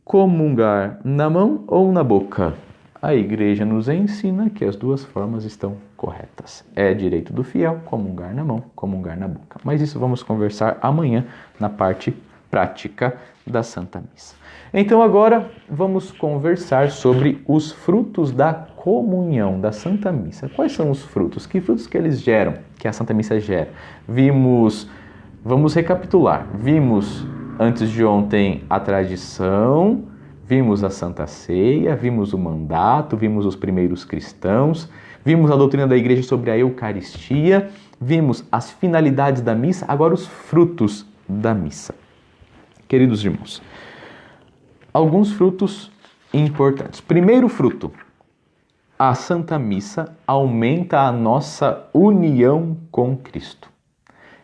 comungar na mão ou na boca? A Igreja nos ensina que as duas formas estão corretas. É direito do fiel comungar na mão, comungar na boca. Mas isso vamos conversar amanhã na parte prática da Santa Missa. Então agora vamos conversar sobre os frutos da comunhão, da Santa Missa. Quais são os frutos? Que frutos que eles geram, que a Santa Missa gera? Vamos recapitular. Vimos antes de ontem a tradição, vimos a Santa Ceia, vimos o mandato, vimos os primeiros cristãos, vimos a doutrina da Igreja sobre a Eucaristia, vimos as finalidades da missa, agora os frutos da missa. Queridos irmãos, alguns frutos importantes. Primeiro fruto, a Santa Missa aumenta a nossa união com Cristo.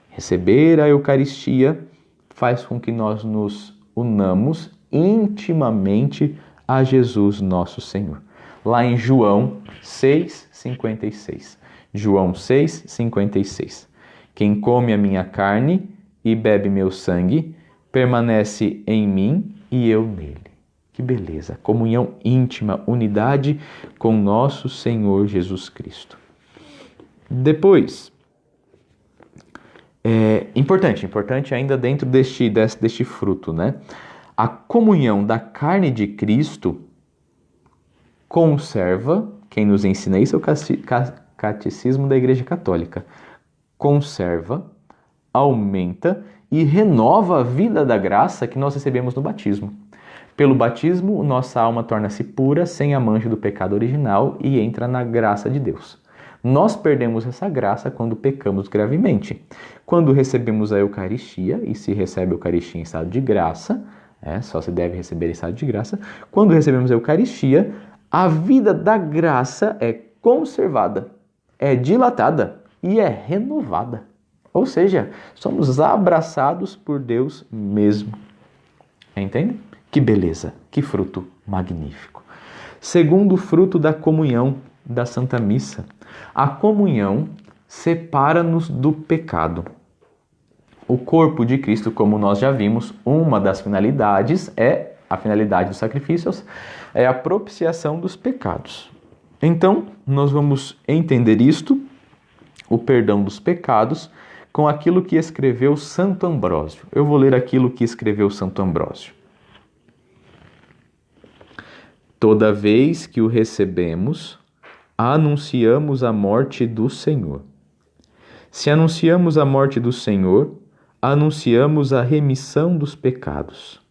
Receber a Eucaristia faz com que nós nos unamos intimamente a Jesus nosso Senhor. Lá em João 6,56. João 6,56. Quem come a minha carne e bebe meu sangue, permanece em mim e eu nele. Que beleza! Comunhão íntima, unidade com nosso Senhor Jesus Cristo. Depois, importante ainda dentro deste fruto, né? A comunhão da carne de Cristo conserva, quem nos ensina isso é o Catecismo da Igreja Católica, conserva, aumenta e renova a vida da graça que nós recebemos no batismo. Pelo batismo, nossa alma torna-se pura, sem a mancha do pecado original e entra na graça de Deus. Nós perdemos essa graça quando pecamos gravemente. Quando recebemos a Eucaristia, e se recebe a Eucaristia em estado de graça, só se deve receber em estado de graça, quando recebemos a Eucaristia, a vida da graça é conservada, é dilatada e é renovada. Ou seja, somos abraçados por Deus mesmo. Entende? Que beleza, que fruto magnífico. Segundo fruto da comunhão da Santa Missa, a comunhão separa-nos do pecado. O corpo de Cristo, como nós já vimos, uma das finalidades a finalidade dos sacrifícios, é a propiciação dos pecados. Então, nós vamos entender isto, o perdão dos pecados, com aquilo que escreveu Santo Ambrósio. Eu vou ler aquilo que escreveu Santo Ambrósio. Toda vez que o recebemos, anunciamos a morte do Senhor. Se anunciamos a morte do Senhor, anunciamos a remissão dos pecados.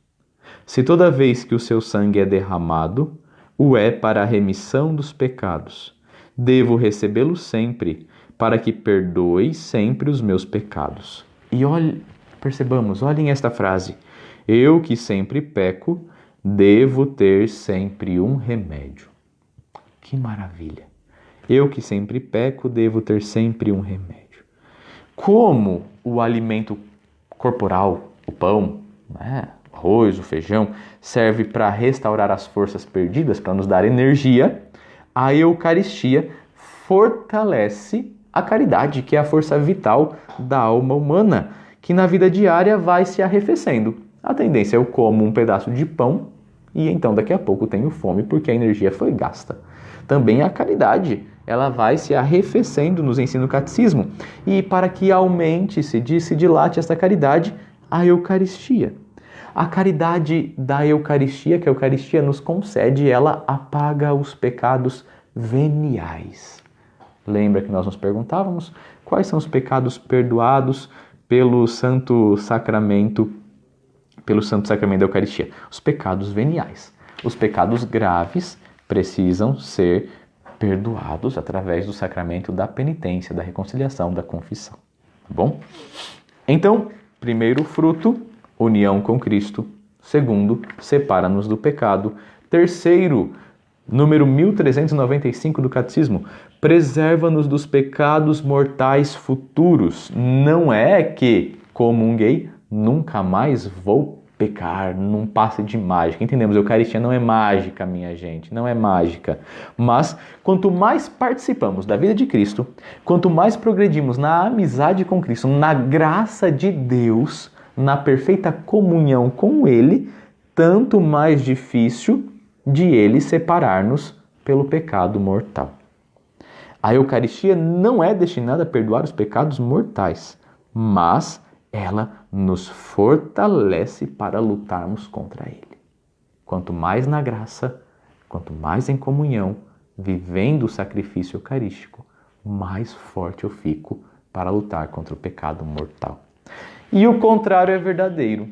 Se toda vez que o seu sangue é derramado, o é para a remissão dos pecados, devo recebê-lo sempre, para que perdoe sempre os meus pecados. E olhem esta frase. Eu que sempre peco, devo ter sempre um remédio. Que maravilha! Eu que sempre peco, devo ter sempre um remédio. Como o alimento corporal, o pão, o arroz, o feijão, serve para restaurar as forças perdidas, para nos dar energia, a Eucaristia fortalece a caridade, que é a força vital da alma humana, que na vida diária vai se arrefecendo. A tendência é eu como um pedaço de pão e então daqui a pouco tenho fome porque a energia foi gasta. Também a caridade, ela vai se arrefecendo, nos ensina o catecismo. E para que aumente, se dilate essa caridade, a Eucaristia. A caridade da Eucaristia, que a Eucaristia nos concede, ela apaga os pecados veniais. Lembra que nós nos perguntávamos quais são os pecados perdoados pelo Santo Sacramento da Eucaristia? Os pecados veniais. Os pecados graves precisam ser perdoados através do sacramento da penitência, da reconciliação, da confissão. Tá bom? Então, primeiro fruto, união com Cristo. Segundo, separa-nos do pecado. Terceiro, número 1395 do Catecismo, preserva-nos dos pecados mortais futuros. Não é que comunguei, nunca mais vou pecar, num passe de mágica. Entendemos? A Eucaristia não é mágica, minha gente, não é mágica. Mas quanto mais participamos da vida de Cristo, quanto mais progredimos na amizade com Cristo, na graça de Deus, na perfeita comunhão com Ele, tanto mais difícil de Ele separar-nos pelo pecado mortal. A Eucaristia não é destinada a perdoar os pecados mortais, mas ela nos fortalece para lutarmos contra ele. Quanto mais na graça, quanto mais em comunhão, vivendo o sacrifício eucarístico, mais forte eu fico para lutar contra o pecado mortal. E o contrário é verdadeiro.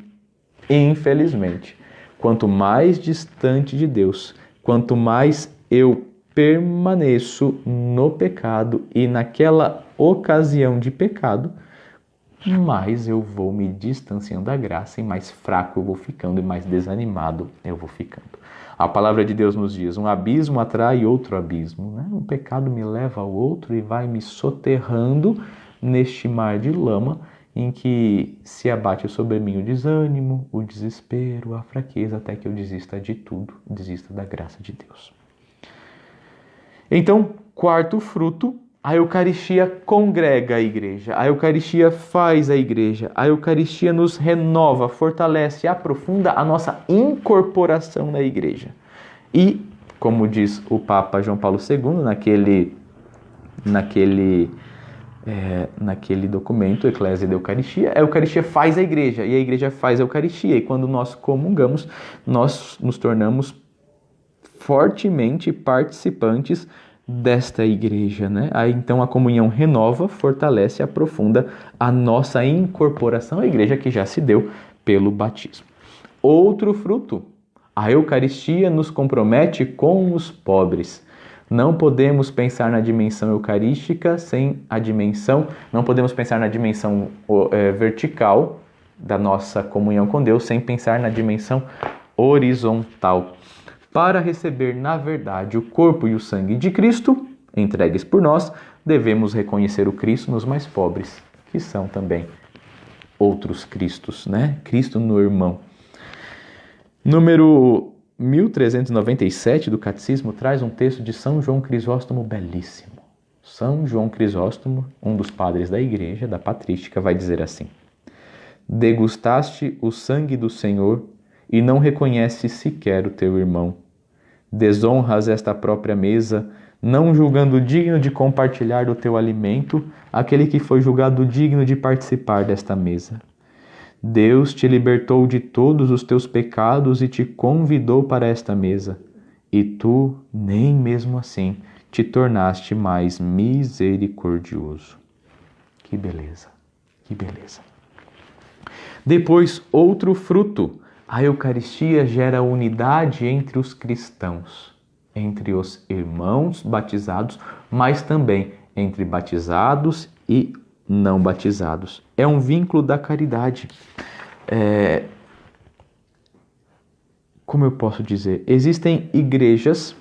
Infelizmente, quanto mais distante de Deus, quanto mais eu permaneço no pecado e naquela ocasião de pecado, mais eu vou me distanciando da graça e mais fraco eu vou ficando e mais desanimado eu vou ficando. A palavra de Deus nos diz, um abismo atrai outro abismo, né? Um pecado me leva ao outro e vai me soterrando neste mar de lama em que se abate sobre mim o desânimo, o desespero, a fraqueza, até que eu desista de tudo, desista da graça de Deus. Então, quarto fruto, a Eucaristia congrega a igreja, a Eucaristia faz a igreja, a Eucaristia nos renova, fortalece, aprofunda a nossa incorporação na igreja. E, como diz o Papa João Paulo II, naquele documento, Eclésia da Eucaristia, a Eucaristia faz a igreja e a igreja faz a Eucaristia. E quando nós comungamos, nós nos tornamos fortemente participantes desta igreja, né? Aí, então a comunhão renova, fortalece e aprofunda a nossa incorporação à igreja que já se deu pelo batismo. Outro fruto, a Eucaristia nos compromete com os pobres. Não podemos pensar na dimensão eucarística sem a dimensão, não podemos pensar na dimensão vertical da nossa comunhão com Deus sem pensar na dimensão horizontal. Para receber, na verdade, o corpo e o sangue de Cristo, entregues por nós, devemos reconhecer o Cristo nos mais pobres, que são também outros Cristos, né? Cristo no irmão. Número 1397 do Catecismo traz um texto de São João Crisóstomo belíssimo. São João Crisóstomo, um dos padres da igreja, da patrística, vai dizer assim: degustaste o sangue do Senhor e não reconheces sequer o teu irmão. Desonras esta própria mesa, não julgando digno de compartilhar do teu alimento aquele que foi julgado digno de participar desta mesa. Deus te libertou de todos os teus pecados e te convidou para esta mesa, e tu, nem mesmo assim, te tornaste mais misericordioso. Que beleza, que beleza. Depois, outro fruto. A Eucaristia gera unidade entre os cristãos, entre os irmãos batizados, mas também entre batizados e não batizados. É um vínculo da caridade. Como eu posso dizer? Existem igrejas,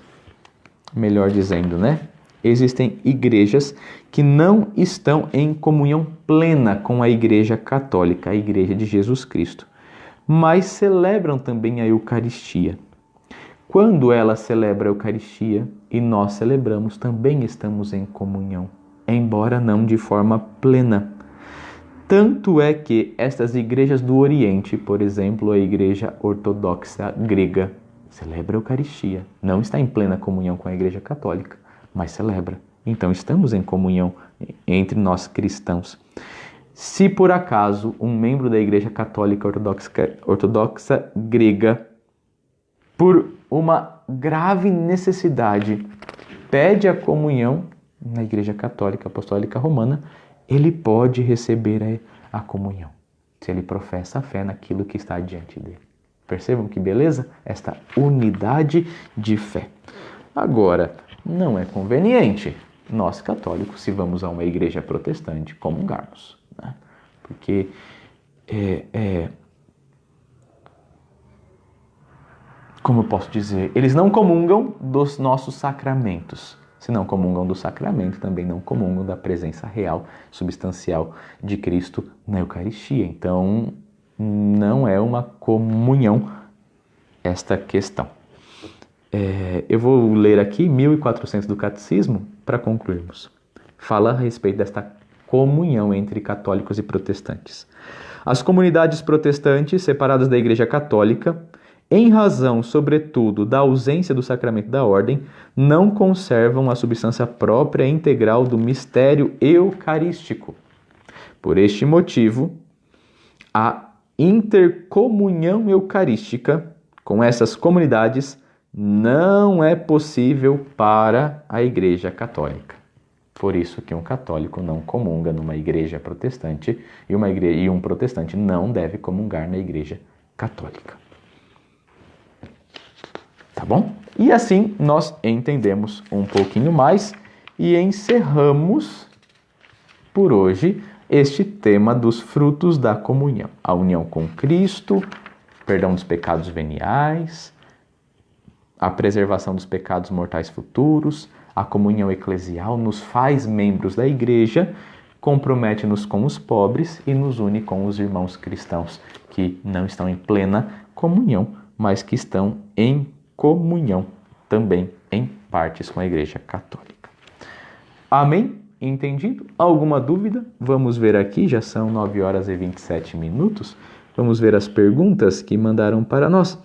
melhor dizendo, né? Existem igrejas que não estão em comunhão plena com a Igreja Católica, a Igreja de Jesus Cristo, mas celebram também a Eucaristia. Quando ela celebra a Eucaristia e nós celebramos, também estamos em comunhão, embora não de forma plena. Tanto é que estas igrejas do Oriente, por exemplo, a Igreja Ortodoxa Grega, celebra a Eucaristia. Não está em plena comunhão com a Igreja Católica, mas celebra. Então estamos em comunhão entre nós cristãos. Se por acaso um membro da Igreja Católica Ortodoxa Grega, por uma grave necessidade, pede a comunhão na Igreja Católica Apostólica Romana, ele pode receber a comunhão, se ele professa a fé naquilo que está diante dele. Percebam que beleza? Esta unidade de fé. Agora, não é conveniente nós católicos, se vamos a uma igreja protestante, comungarmos, né? Porque como eu posso dizer, eles não comungam dos nossos sacramentos. Se não comungam do sacramento, também não comungam da presença real, substancial de Cristo na Eucaristia. Então, não é uma comunhão esta questão. Eu vou ler aqui 1400 do Catecismo para concluirmos. Fala a respeito desta comunhão entre católicos e protestantes. As comunidades protestantes separadas da Igreja Católica, em razão, sobretudo, da ausência do sacramento da ordem, não conservam a substância própria e integral do mistério eucarístico. Por este motivo, a intercomunhão eucarística com essas comunidades não é possível para a Igreja Católica. Por isso que um católico não comunga numa igreja protestante e um protestante não deve comungar na Igreja Católica. Tá bom? E assim nós entendemos um pouquinho mais e encerramos por hoje este tema dos frutos da comunhão. A união com Cristo, perdão dos pecados veniais, a preservação dos pecados mortais futuros, a comunhão eclesial nos faz membros da igreja, compromete-nos com os pobres e nos une com os irmãos cristãos que não estão em plena comunhão, mas que estão em comunhão também em partes com a Igreja Católica. Amém? Entendido? Alguma dúvida? Vamos ver aqui, já são 9 horas e 27 minutos. Vamos ver as perguntas que mandaram para nós.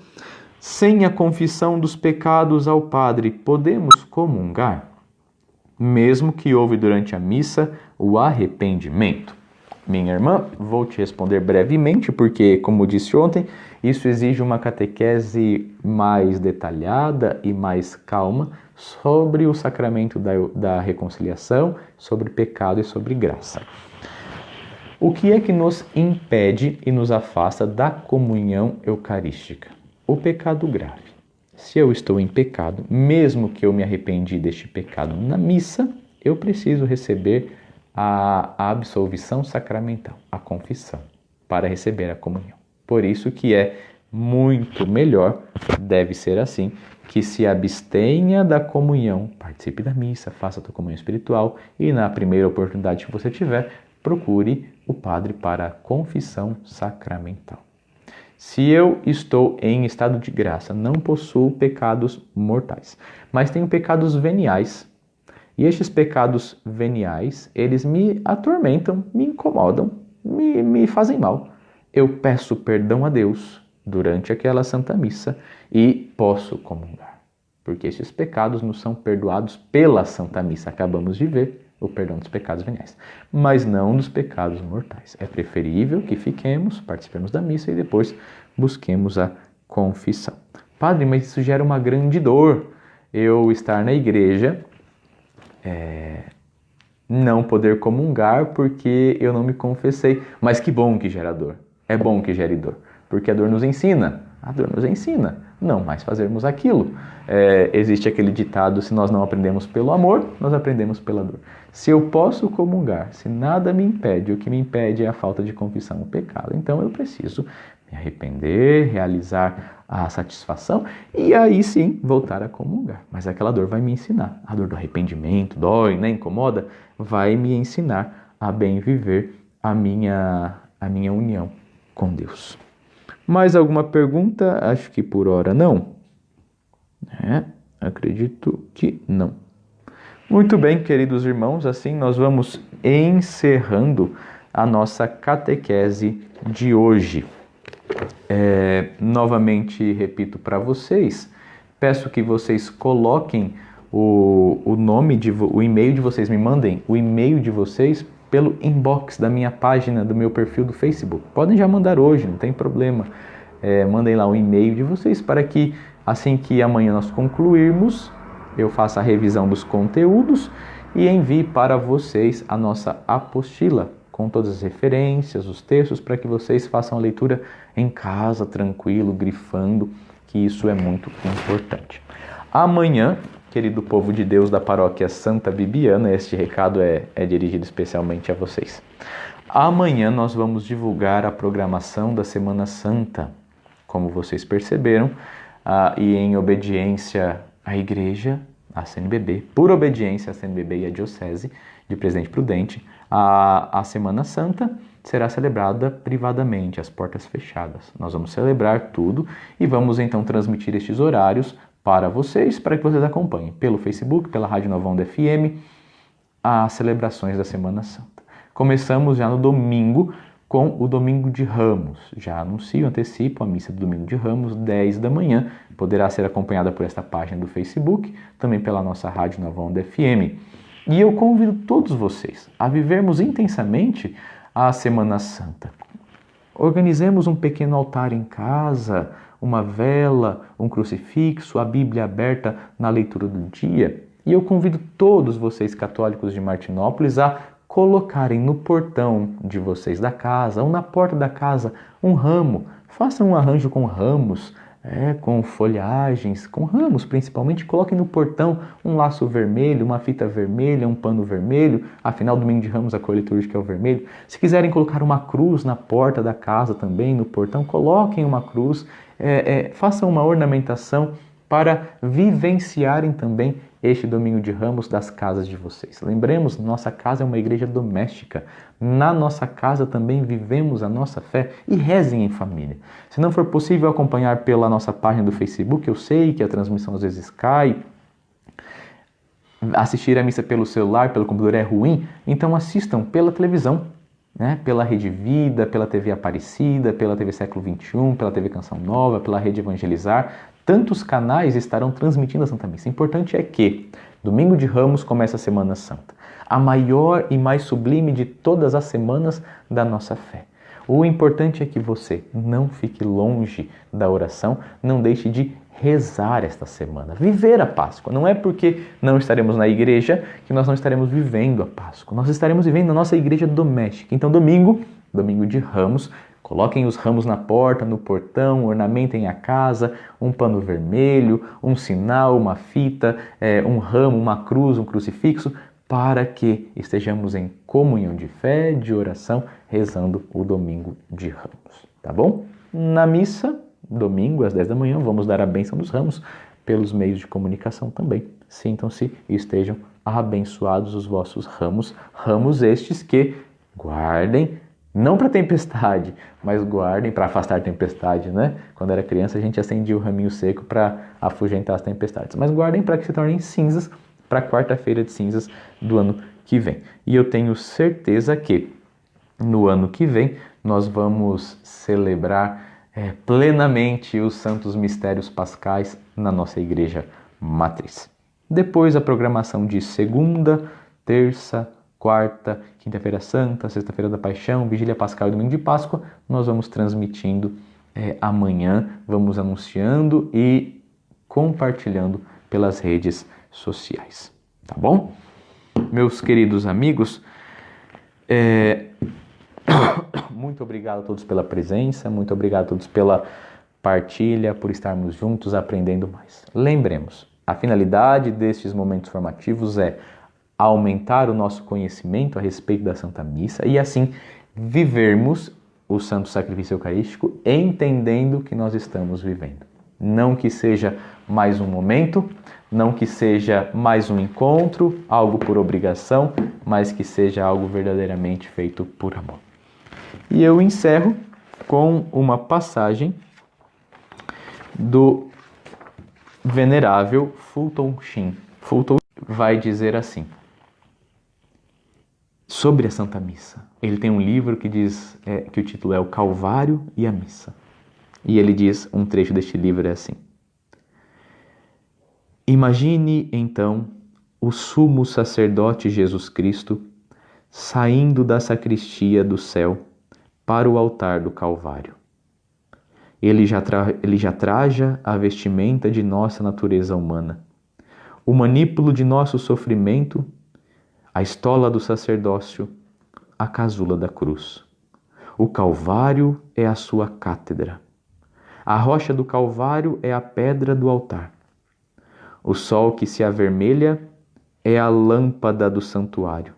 Sem a confissão dos pecados ao padre, podemos comungar? Mesmo que houve durante a missa o arrependimento? Minha irmã, vou te responder brevemente, porque, como disse ontem, isso exige uma catequese mais detalhada e mais calma sobre o sacramento da reconciliação, sobre pecado e sobre graça. O que é que nos impede e nos afasta da comunhão eucarística? O pecado grave. Se eu estou em pecado, mesmo que eu me arrependi deste pecado na missa, eu preciso receber a absolvição sacramental, a confissão, para receber a comunhão. Por isso que é muito melhor, deve ser assim, que se abstenha da comunhão, participe da missa, faça a tua comunhão espiritual e na primeira oportunidade que você tiver, procure o padre para a confissão sacramental. Se eu estou em estado de graça, não possuo pecados mortais, mas tenho pecados veniais. E estes pecados veniais, eles me atormentam, me incomodam, me fazem mal. Eu peço perdão a Deus durante aquela Santa Missa e posso comungar. Porque estes pecados nos são perdoados pela Santa Missa. Acabamos de ver o perdão dos pecados veniais, mas não dos pecados mortais. É preferível que fiquemos, participemos da missa e depois busquemos a confissão. Padre, mas isso gera uma grande dor. Eu estar na igreja, não poder comungar porque eu não me confessei. Mas que bom que gera dor. É bom que gere dor, porque a dor nos ensina. A dor nos ensina, não mais fazermos aquilo. Existe aquele ditado, se nós não aprendemos pelo amor, nós aprendemos pela dor. Se eu posso comungar, se nada me impede, o que me impede é a falta de confissão, o pecado. Então eu preciso me arrepender, realizar a satisfação e aí sim voltar a comungar. Mas aquela dor vai me ensinar. A dor do arrependimento, dói, né, incomoda, vai me ensinar a bem viver a minha união com Deus. Mais alguma pergunta? Acho que por hora não. Acredito que não. Muito bem, queridos irmãos, assim nós vamos encerrando a nossa catequese de hoje. Novamente repito para vocês, peço que vocês coloquem o e-mail de vocês, me mandem o e-mail de vocês pelo inbox da minha página, do meu perfil do Facebook. Podem já mandar hoje, não tem problema. Mandem lá o e-mail de vocês para que assim que amanhã nós concluirmos, eu faça a revisão dos conteúdos e envie para vocês a nossa apostila com todas as referências, os textos, para que vocês façam a leitura em casa, tranquilo, grifando, que isso é muito importante. Amanhã, querido povo de Deus da paróquia Santa Bibiana, este recado é dirigido especialmente a vocês. Amanhã nós vamos divulgar a programação da Semana Santa, como vocês perceberam, e em obediência à Igreja, à CNBB, por obediência à CNBB e à Diocese de Presidente Prudente, a Semana Santa será celebrada privadamente, às portas fechadas. Nós vamos celebrar tudo e vamos então transmitir estes horários para vocês, para que vocês acompanhem pelo Facebook, pela Rádio Nova Onda FM, as celebrações da Semana Santa. Começamos já no domingo com o Domingo de Ramos. Já antecipo a missa do Domingo de Ramos, 10 da manhã. Poderá ser acompanhada por esta página do Facebook, também pela nossa Rádio Nova Onda FM. E eu convido todos vocês a vivermos intensamente a Semana Santa. Organizemos um pequeno altar em casa, uma vela, um crucifixo, a Bíblia aberta na leitura do dia. E eu convido todos vocês católicos de Martinópolis a colocarem no portão de vocês da casa ou na porta da casa um ramo. Façam um arranjo com ramos com folhagens, com ramos principalmente. Coloquem no portão um laço vermelho, uma fita vermelha, um pano vermelho. Afinal, domingo de Ramos, a cor litúrgica é o vermelho. Se quiserem colocar uma cruz na porta da casa também, no portão, coloquem uma cruz. Façam uma ornamentação para vivenciarem também este domingo de Ramos das casas de vocês. Lembremos, nossa casa é uma igreja doméstica. Na nossa casa também vivemos a nossa fé e rezem em família. Se não for possível acompanhar pela nossa página do Facebook, eu sei que a transmissão às vezes cai, assistir a missa pelo celular, pelo computador é ruim, então assistam pela televisão, pela Rede Vida, pela TV Aparecida, pela TV Século XXI, pela TV Canção Nova, pela Rede Evangelizar. Tantos canais estarão transmitindo a Santa Missa. O importante é que domingo de Ramos começa a Semana Santa, a maior e mais sublime de todas as semanas da nossa fé. O importante é que você não fique longe da oração, não deixe de rezar esta semana, viver a Páscoa. Não é porque não estaremos na igreja que nós não estaremos vivendo a Páscoa. Nós estaremos vivendo na nossa igreja doméstica. Então domingo de Ramos, coloquem os ramos na porta, no portão, ornamentem a casa, um pano vermelho, um sinal, uma fita, um ramo, uma cruz, um crucifixo, para que estejamos em comunhão de fé, de oração, rezando o domingo de Ramos, tá bom? Na missa, domingo às 10 da manhã, vamos dar a bênção dos ramos pelos meios de comunicação também. Sintam-se e estejam abençoados os vossos ramos, ramos estes que guardem, não para tempestade, mas guardem para afastar a tempestade, né? Quando era criança a gente acendia o raminho seco para afugentar as tempestades, mas guardem para que se tornem cinzas para a quarta-feira de cinzas do ano que vem. E eu tenho certeza que no ano que vem nós vamos celebrar plenamente os santos mistérios pascais na nossa igreja matriz. Depois a programação de segunda, terça, quarta, quinta-feira santa, sexta-feira da paixão, vigília pascal e domingo de Páscoa, nós vamos transmitindo amanhã, vamos anunciando e compartilhando pelas redes sociais, tá bom? Meus queridos amigos, muito obrigado a todos pela presença, muito obrigado a todos pela partilha, por estarmos juntos aprendendo mais. Lembremos, a finalidade destes momentos formativos é aumentar o nosso conhecimento a respeito da Santa Missa e assim vivermos o Santo Sacrifício Eucarístico entendendo o que nós estamos vivendo. Não que seja mais um momento, não que seja mais um encontro, algo por obrigação, mas que seja algo verdadeiramente feito por amor. E eu encerro com uma passagem do venerável Fulton Sheen. Fulton vai dizer assim, sobre a Santa Missa. Ele tem um livro que diz que o título é O Calvário e a Missa. E ele diz, um trecho deste livro é assim: imagine, então, o sumo sacerdote Jesus Cristo saindo da sacristia do céu para o altar do Calvário. Ele já traja a vestimenta de nossa natureza humana, o manípulo de nosso sofrimento, a estola do sacerdócio, a casula da cruz. O Calvário é a sua cátedra. A rocha do Calvário é a pedra do altar. O sol que se avermelha é a lâmpada do santuário.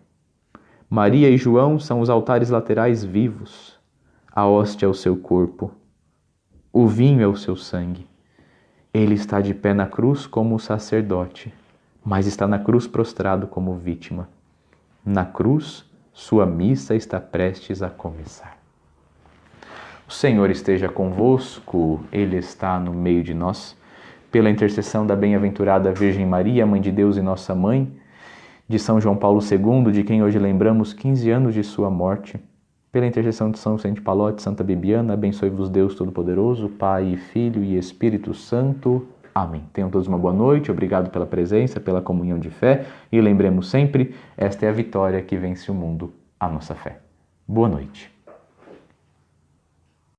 Maria e João são os altares laterais vivos. A hóstia é o seu corpo. O vinho é o seu sangue. Ele está de pé na cruz como sacerdote, mas está na cruz prostrado como vítima. Na cruz, sua missa está prestes a começar. O Senhor esteja convosco, Ele está no meio de nós. Pela intercessão da bem-aventurada Virgem Maria, Mãe de Deus e Nossa Mãe, de São João Paulo II, de quem hoje lembramos 15 anos de sua morte, pela intercessão de São Vicente Palote, Santa Bibiana, abençoe-vos Deus Todo-Poderoso, Pai, Filho e Espírito Santo. Amém. Tenham todos uma boa noite, obrigado pela presença, pela comunhão de fé e lembremos sempre, esta é a vitória que vence o mundo, a nossa fé. Boa noite.